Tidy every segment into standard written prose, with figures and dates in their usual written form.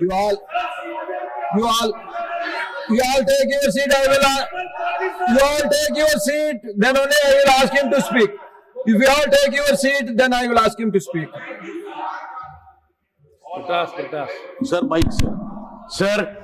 You all take your seat. You all take your seat. Then only I will ask him to speak. If you all take your seat, then I will ask him to speak. Sir, Mike, sir. Sir,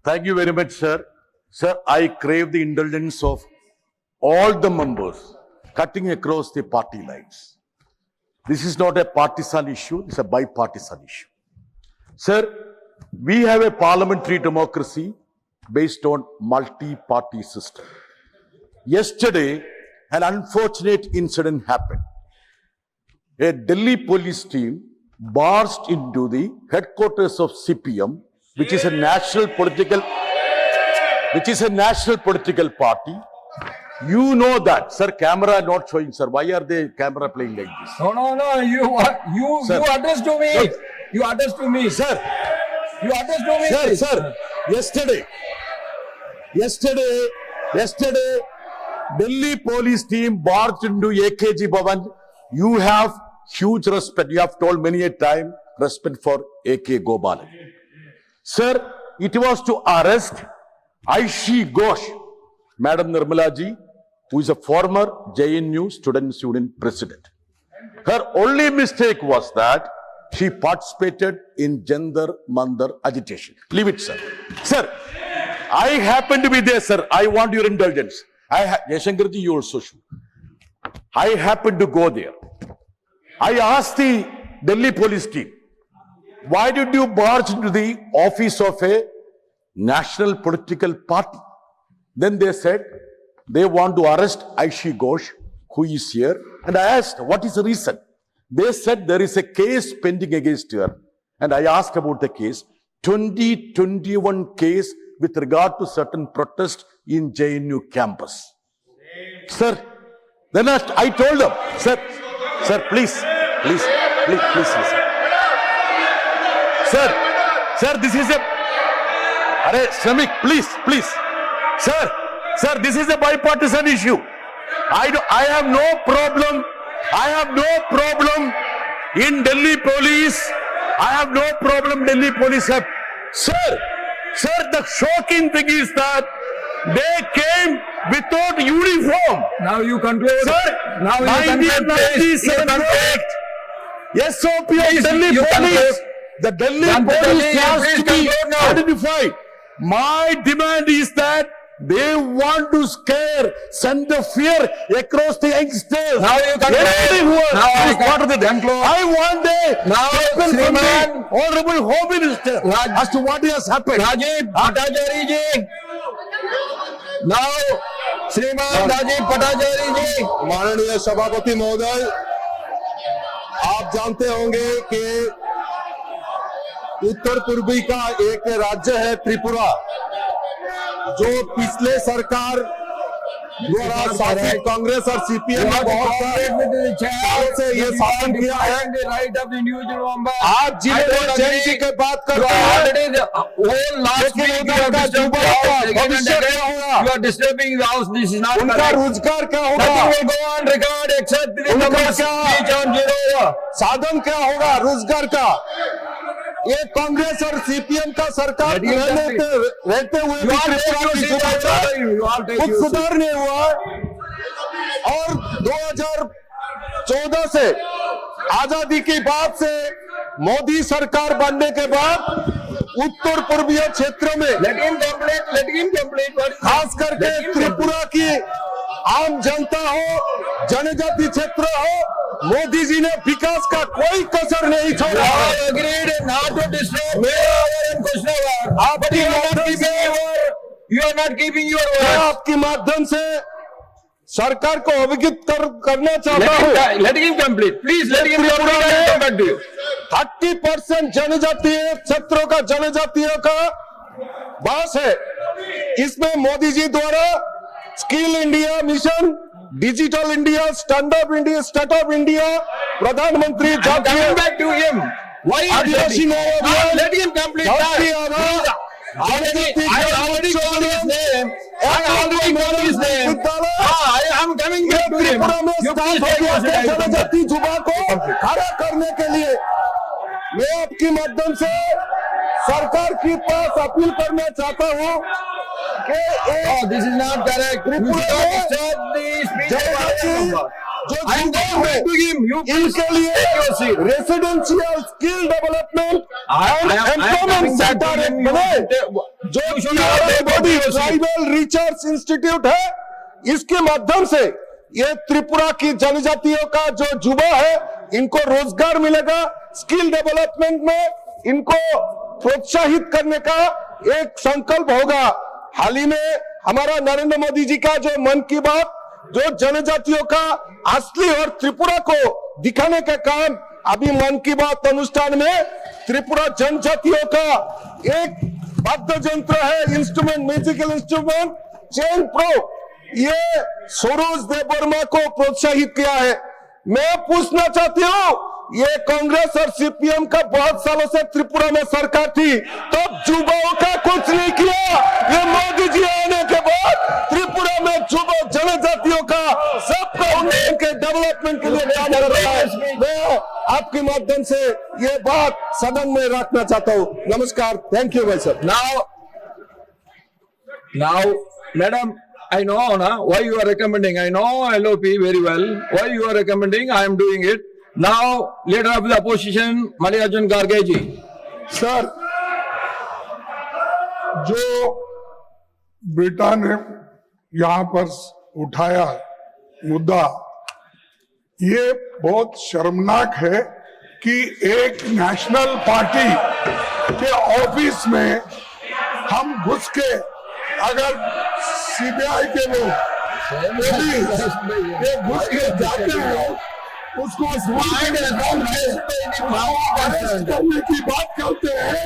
thank you very much, sir. Sir, I crave the indulgence of all the members cutting across the party lines. This is not a partisan issue, it's a bipartisan issue. Sir, we have a parliamentary democracy based on multi-party system. Yesterday, an unfortunate incident happened. A Delhi police team barged into the headquarters of CPM, which is a national political party. You know that, sir. Camera not showing, sir. Why are they camera playing like this? No. You address to me. Sir. You address to me. Sir, You address to me. sir. Yesterday, Delhi police team barged into AKG Bhavan. You have huge respect. You have told many a time respect for AK Gopalan. Sir, it was to arrest Aishi Ghosh, Madam Nirmala ji, who is a former JNU Students Union president. Her only mistake was that she participated in Jantar Mantar agitation. Leave it, sir. Sir, I happen to be there, sir. I want your indulgence. Yashankar ji, you also should. I happened to go there. I asked the Delhi police team, why did you barge into the office of a national political party? Then they said, they want to arrest Aishi Ghosh, who is here. And I asked, what is the reason? They said there is a case pending against her. And I asked about the case. 2021 case with regard to certain protest in JNU campus. Sir, then I told them, sir, please listen. Sir, this is a... Arey, Shramik, please. Sir, this is a bipartisan issue. I have no problem in Delhi police. I have no problem Delhi police have. Sir, the shocking thing is that they came without uniform. Now you conclude. Sir, now you 1997 Act, SOP of Delhi police. The Delhi police has to be identified. My demand is that they want to send the fear across the youngsters. Now you conclude. I want the statement from the Honorable Home Minister as to what has happened. Rajiv Bhattacharya ji. Now, Shriman Rajiv Bhattacharya ji. माननीय सभापति महोदय, आप जानते होंगे कि उत्तर पूर्वी का एक राज्य है त्रिपुरा, जो पिछले सरकार द्वारा शासित कांग्रेस और सीपीएम ने बहुत साल से ये शासन किया है। आज जिले में जैन जी की बात करते हैं, लेकिन उधर का युवा का भविष्य क्या होगा, उनका रोजगार क्या होगा, उनका साधन क्या होगा रोजगार का। ये कांग्रेस और सीपीएम का सरकार रहते हुए भी कुछ सुधार नहीं हुआ। और 2014 से आजादी की बात से मोदी सरकार बनने के बाद उत्तर पूर्वीय क्षेत्रों में खास करके त्रिपुरा की आम जनता हो, जनजाति क्षेत्र हो, मोदी जी ने विकास का कोई कसर नहीं छोड़ा। आपके माध्यम से सरकार को अवगत करना चाहता हूँ। 30% जनजातीय क्षेत्रों का जनजातियों का वास है। इसमें मोदी जी द्वारा skill India mission, digital India, stand up India, प्रधानमंत्री आदिवासी जनजाति जुबा को खड़ा करने के लिए मैं आपके माध्यम से सरकार के पास अपील करना चाहता हूं कि Oh, this is not correct. You Tripura should में not disturb the speech of जनजाति our member. जो I am युवा going है back to him. You please इनके लिए take your seat. Residential skill development I am employment coming back centre to him. बने जो You should not take body your seat. Tribal research institute है, इसके माध्यम से ये त्रिपुरा की जनजातियों का जो युवा है इनको रोजगार मिलेगा। स्किल डेवलपमेंट में इनको प्रोत्साहित करने का एक संकल्प होगा। हाल ही में हमारा नरेंद्र मोदी जी का जो मन की बात जो जनजातियों का असली और त्रिपुरा को दिखाने का काम अभी मन की बात अनुष्ठान में त्रिपुरा जनजातियों का एक वाद्य यंत्र है, instrument, musical instrument chain pro, ये सरोज देववर्मा को प्रोत्साहित किया है। मैं पूछना चाहती हूँ, ये कांग्रेस और सीपीएम का बहुत सालों से त्रिपुरा में सरकार थी, तब युवाओं का कुछ नहीं किया। ये मोदी जी आने के बाद त्रिपुरा में युवा जनजातियों का सबका उन्नयन के डेवलपमेंट के लिए काम कर रहा है। मैं आपके माध्यम से ये बात सदन में रखना चाहता हूँ। नमस्कार, थैंक यू भाई साहब। Now, madam, I know na, why you are recommending. I know LOP very well. Why you are recommending, I am doing it. Now, leader of the opposition, Mallikarjun Kharge ji. Sir, जो बेटा ने यहाँ पर उठाया मुद्दा, ये बहुत शर्मनाक है कि एक नेशनल पार्टी के ऑफिस में हम घुस के अगर सीबीआई के लोग ये घुस के जाते हैं, उसको अरेस्ट करने की बात करते हैं।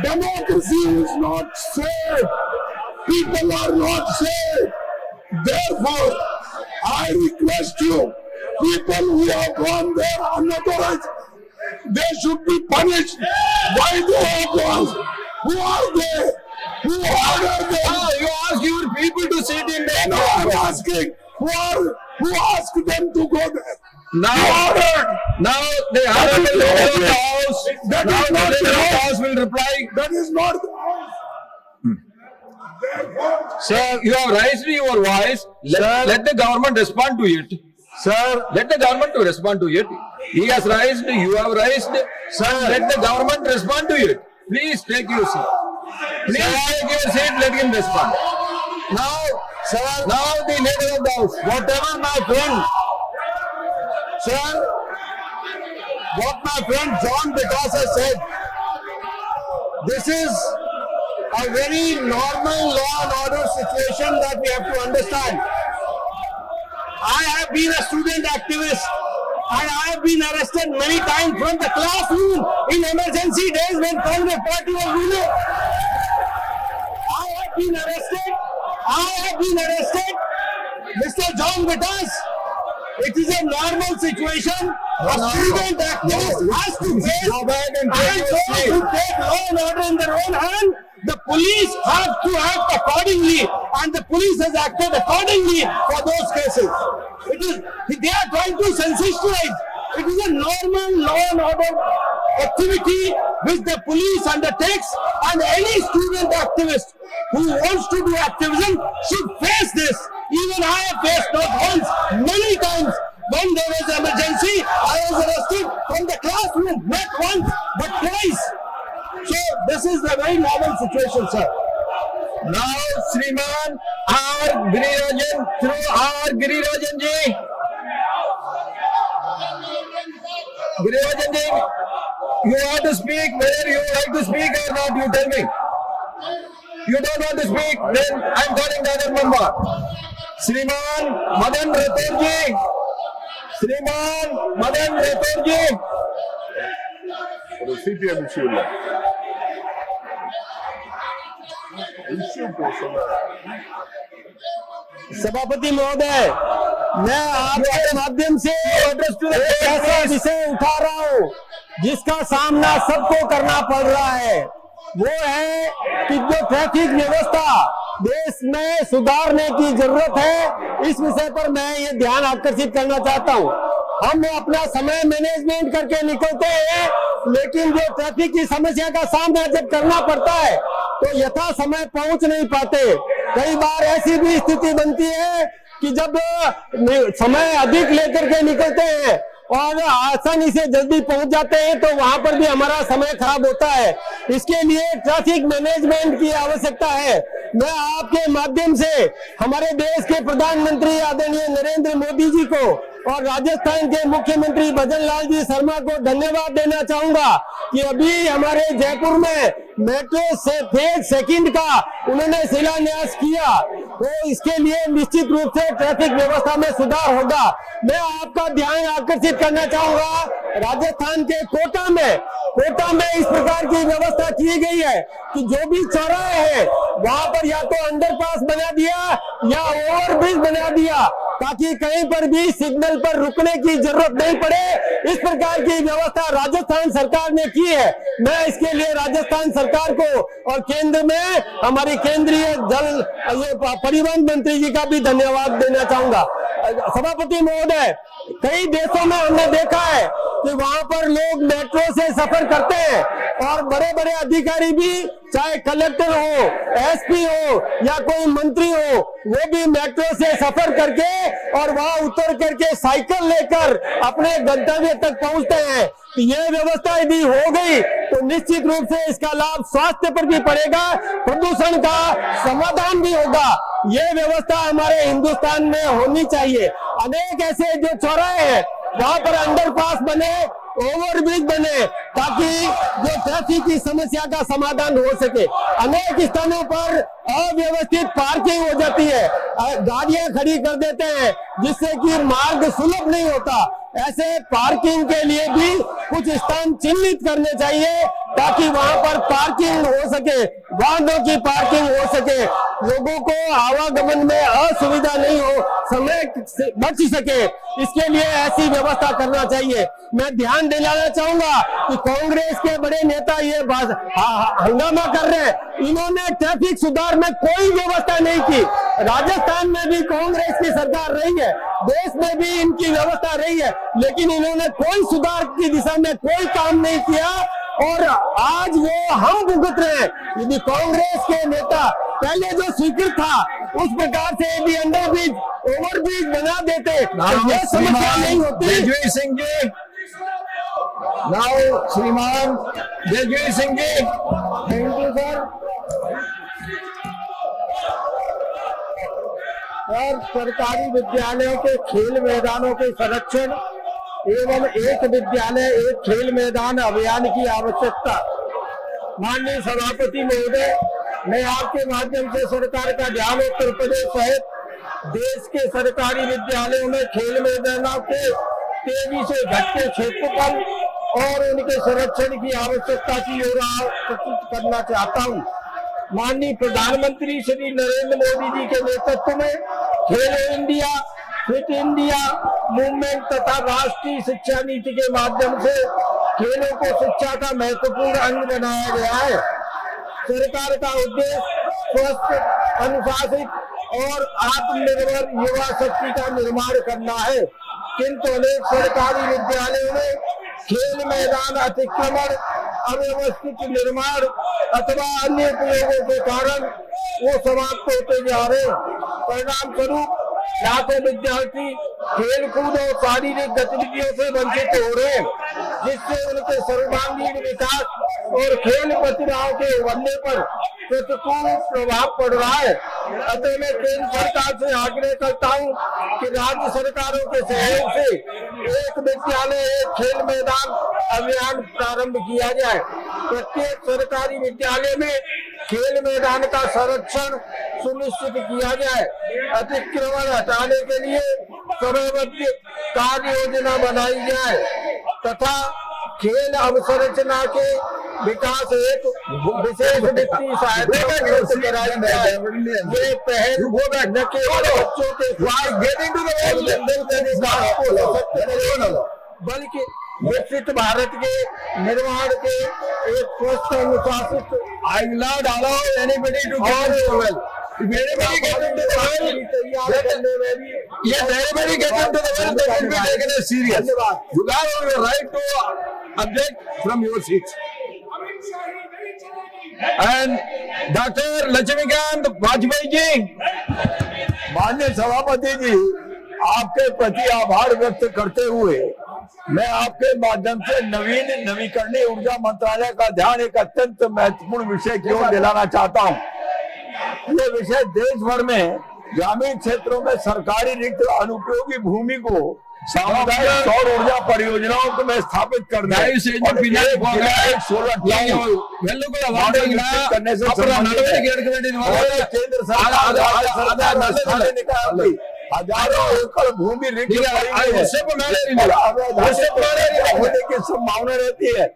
Democracy is not safe, people are not safe, therefore I request you, people who have gone there unauthorized, they should be punished. Why they have gone? Who are they? Who ordered them? Oh, you ask your people to sit in there. No, I'm asking. Who asked them to go there? Now, Who ordered? now the honorable leader of the house, That now is the not leader of the the house will reply. That is not the house. Therefore, Sir, you have raised your voice. Let the government respond to it. Sir, Let the government to respond to it. He has raised, you have raised. Sir, let the government respond to it. Please take your seat. Please take your seat, let him respond. Now, sir, now the leader of the house, whatever my friend, sir, what my friend John Vikas has said, this is a very normal law and order situation that we have to understand. I have been a student activist and I have been arrested many times from the classroom in emergency days when Congress party was ruling. I have been arrested. Mr. John Vitas, it is a normal situation. A student activist has to face and those who take law and order in their own hand. The police have to act accordingly, and the police has acted accordingly for those cases. They are trying to sensationalize. It is a normal law and order activity which the police undertakes, and any student activist who wants to do activism should face this. Even I have faced not once, many times. When there was emergency, I was arrested from the classroom, not once, but twice. So this is a very normal situation, sir. Now, Shriman R. Girirajan, through R. Girirajan ji. Girirajan ji, you want to speak, whether you like to speak or not, you tell me. You don't want to speak, then I'm calling the other member. Shriman Madan Rathore ji. Shriman Madan Rathore ji. CPM issue है। Issue को सभापति महोदय, मैं आपके माध्यम से एक ऐसा विषय उठा रहा हूँ जिसका सामना सबको करना पड़ रहा है। वो है कि जो ट्रैफिक व्यवस्था देश में सुधारने की जरूरत है। इस विषय पर मैं ये ध्यान आकर्षित करना चाहता हूँ। हम अपना समय मैनेजमेंट करके निकलते हैं लेकिन जो ट्रैफिक की समस्या का सामना जब करना पड़ता है तो यथा समय पहुंच नहीं पाते। कई बार ऐसी भी स्थिति बनती है कि जब समय अधिक लेकर के निकलते हैं और आसानी से जल्दी पहुंच जाते हैं तो वहां पर भी हमारा समय खराब होता है। इसके लिए ट्रैफिक मैनेजमेंट की आवश्यकता है। मैं आपके माध्यम से हमारे देश के प्रधानमंत्री आदरणीय नरेंद्र मोदी जी को और राजस्थान के मुख्यमंत्री भजन लाल जी शर्मा को धन्यवाद देना चाहूंगा कि अभी हमारे जयपुर में मेट्रो से फेज सेकंड का उन्होंने शिलान्यास किया, तो इसके लिए निश्चित रूप से ट्रैफिक व्यवस्था में सुधार होगा। मैं आपका ध्यान आकर्षित करना चाहूंगा, राजस्थान के कोटा में इस प्रकार की व्यवस्था की गई है कि जो भी चौराहे हैं वहां पर या तो अंडरपास बना दिया या ओवरब्रिज बना दिया ताकि कहीं पर भी सिग्नल पर रुकने की जरूरत नहीं पड़े। इस प्रकार की व्यवस्था राजस्थान सरकार ने की है। मैं इसके लिए राजस्थान सरकार को और केंद्र में हमारी केंद्रीय जल परिवहन मंत्री जी का भी धन्यवाद देना चाहूंगा। सभापति महोदय, कई देशों में हमने देखा है कि वहां पर लोग मेट्रो से सफर करते हैं और बड़े बड़े अधिकारी भी, चाहे कलेक्टर हो, एसपी हो या कोई मंत्री हो, वो भी मेट्रो से सफर करके और वहां उतर करके साइकिल लेकर अपने गंतव्य तक पहुंचते हैं। तो ये व्यवस्था यदि हो गई तो निश्चित रूप से इसका लाभ स्वास्थ्य पर भी पड़ेगा, प्रदूषण का समाधान भी होगा। ये व्यवस्था हमारे हिंदुस्तान में होनी चाहिए। अनेक ऐसे जो चौराहे हैं वहां पर अंडरपास बने, ओवरब्रिज बने ताकि जो ट्रैफिक की समस्या का समाधान हो सके। अनेक स्थानों पर अव्यवस्थित पार्किंग हो जाती है, गाड़ियां खड़ी कर देते हैं जिससे कि मार्ग सुलभ नहीं होता। ऐसे पार्किंग के लिए भी कुछ स्थान चिन्हित करने चाहिए ताकि वहां पर पार्किंग हो सके, वाहनों की पार्किंग हो सके, लोगों को आवागमन में असुविधा नहीं हो, समय बच सके। इसके लिए ऐसी व्यवस्था करना चाहिए। मैं ध्यान दिलाना चाहूंगा कि कांग्रेस के बड़े नेता ये हंगामा कर रहे हैं, इन्होंने ट्रैफिक सुधार में कोई व्यवस्था नहीं की। राजस्थान में भी कांग्रेस की सरकार रही है, देश में भी इनकी व्यवस्था रही है, लेकिन इन्होंने कोई सुधार की दिशा में कोई काम नहीं किया और आज वो हम भुगत रहे हैं। यदि कांग्रेस के नेता पहले जो स्वीकृत था उस प्रकार से यदि अंडरब्रिज ओवरब्रिज बना देते तो ये समस्या नहीं होती। जयवीर सिंह जी, नाउ श्रीमान Jaiveer Singh ji. Thank you sir. और सरकारी विद्यालयों के खेल मैदानों के संरक्षण एवं एक विद्यालय एक खेल मैदान अभियान की आवश्यकता। माननीय सभापति महोदय, मैं आपके माध्यम से सरकार का ध्यान उत्तर प्रदेश सहित देश के सरकारी विद्यालयों में खेल मैदानों के तेजी से घटते क्षेत्रफल और उनके संरक्षण की आवश्यकता की ओर प्रस्तुत करना चाहता हूँ। माननीय प्रधानमंत्री श्री नरेंद्र मोदी जी के नेतृत्व में खेलो इंडिया, फिट इंडिया मूवमेंट तथा राष्ट्रीय शिक्षा नीति के माध्यम से खेलों को शिक्षा का महत्वपूर्ण अंग बनाया गया है। सरकार का उद्देश्य स्वस्थ, अनुशासित और आत्मनिर्भर युवा शक्ति का निर्माण करना है, किंतु अनेक सरकारी विद्यालयों में खेल मैदान अतिक्रमण, अव्यवस्थित निर्माण अथवा अन्य प्रयोगों के कारण वो समाप्त होते जा रहे हैं। परिणाम स्वरूप लाखों विद्यार्थी खेल कूद और शारीरिक गतिविधियों से वंचित हो रहे हैं, जिससे उनके सर्वांगीण विकास और खेल प्रतिभाओं के उभरने पर प्रतिकूल प्रभाव पड़ रहा है। अतः मैं केंद्र सरकार से आग्रह करता हूं कि राज्य सरकारों के सहयोग से एक विद्यालय एक खेल मैदान अभियान प्रारंभ किया जाए। प्रत्येक सरकारी विद्यालय में खेल मैदान का संरक्षण सुनिश्चित किया जाए। अतिक्रमण हटाने के लिए समयबद्ध कार्य योजना बनाई जाए तथा खेल अवसंरचना के विकास हेतु विशेष वित्तीय सहायता कराई जाए। ये पहल न केवल बच्चों के बल्कि विकसित भारत के निर्माण के एक स्वस्थ अनुशासित I will not allow anybody to get into the well. If anybody gets into the well, yes, anybody gets into the well, they will be taken as serious. You have the right to object from your seats. And Dr. Lakshmikant Vajpayee ji, माननीय सभापति जी, आपके प्रति आभार व्यक्त करते हुए मैं आपके माध्यम से नवीकरणीय ऊर्जा मंत्रालय का ध्यान एक अत्यंत महत्वपूर्ण विषय की ओर दिलाना चाहता हूं। ये विषय देश भर में ग्रामीण क्षेत्रों में सरकारी रिक्त अनुपयोगी भूमि को सामुदायिक सौर ऊर्जा परियोजनाओं में स्थापित करना और सोलर करने से केंद्र सरकार हजारों एकड़ भूमि होने की संभावना रहती है।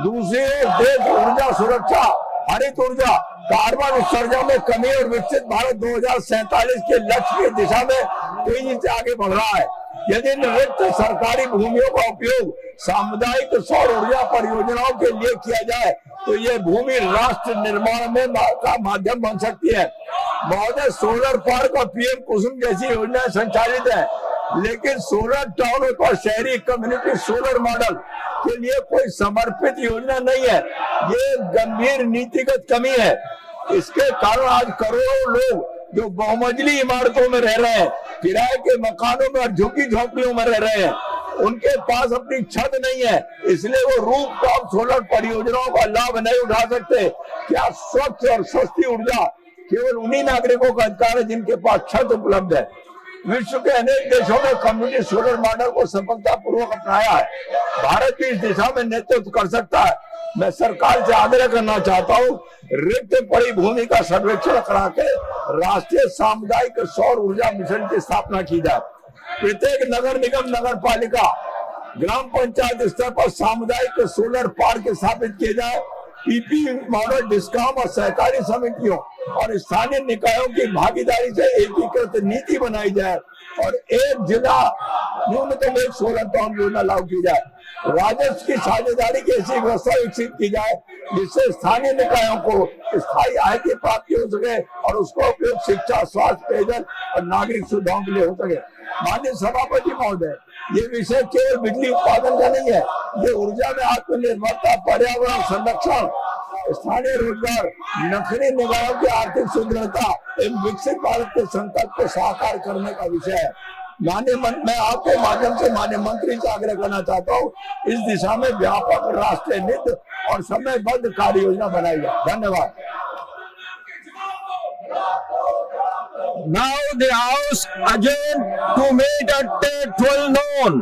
दूसरी ओर देश ऊर्जा सुरक्षा, हरित ऊर्जा, कार्बन उत्सर्जन में कमी और विकसित भारत 2047 के लक्ष्य की दिशा में तेजी से आगे बढ़ रहा है। यदि रिक्त सरकारी भूमियों का उपयोग सामुदायिक सौर ऊर्जा परियोजनाओं के लिए किया जाए तो ये भूमि राष्ट्र निर्माण में का माध्यम बन सकती है। महोदय, सोलर पार्क और पीएम कुसुम जैसी योजनाएं संचालित है, लेकिन सोलर टाउन और शहरी कम्युनिटी सोलर मॉडल के लिए कोई समर्पित योजना नहीं है। ये गंभीर नीतिगत कमी है। इसके कारण आज करोड़ों लोग जो बहुमंजिली इमारतों में रह रहे हैं, किराए के मकानों में और झुग्गी झोंपड़ियों में रह रहे हैं, उनके पास अपनी छत नहीं है, इसलिए वो रूफटॉप सोलर परियोजनाओं का लाभ नहीं उठा सकते। क्या स्वच्छ और सस्ती ऊर्जा केवल उन्हीं नागरिकों का अधिकार है जिनके पास छत उपलब्ध है? विश्व के अनेक देशों में कम्युनिटी सोलर मॉडल को सफलतापूर्वक अपनाया है। भारत भी इस दिशा में नेतृत्व कर सकता है। मैं सरकार से आग्रह करना चाहता हूँ, रिक्त पड़ी भूमि का सर्वेक्षण करा के राष्ट्रीय सामुदायिक सौर ऊर्जा मिशन की स्थापना की जाए। प्रत्येक नगर निगम, नगर पालिका, ग्राम पंचायत स्तर पर सामुदायिक सोलर पार्क स्थापित किए जाए। पीपी मॉडल, डिस्कॉम और सहकारी समितियों और स्थानीय निकायों की भागीदारी से एकीकृत नीति बनाई जाए और एक जिला न्यूनतम एक सोलर टाउन योजना लागू की जाए। राजस्व की साझेदारी की ऐसी व्यवस्था विकसित की जाए जिससे स्थानीय निकायों को स्थायी आय की प्राप्ति हो सके और उसका उपयोग शिक्षा, स्वास्थ्य, पेयजल और नागरिक सुविधाओं के लिए हो सके। माननीय सभापति महोदय, ये विषय केवल बिजली उत्पादन का नहीं है, ये ऊर्जा में आत्मनिर्भरता, पर्यावरण संरक्षण, स्थानीय रोजगार, नखरी निगाहों की आर्थिक सुदृढ़ता एवं विकसित भारत के संकल्प को साकार करने का विषय है। मैं आपके माध्यम से माननीय मंत्री से आग्रह करना चाहता हूँ, इस दिशा में व्यापक राष्ट्रीय नीति और समयबद्ध कार्य योजना बनाई जाए। धन्यवाद। Now the House adjourned to meet at 12 noon.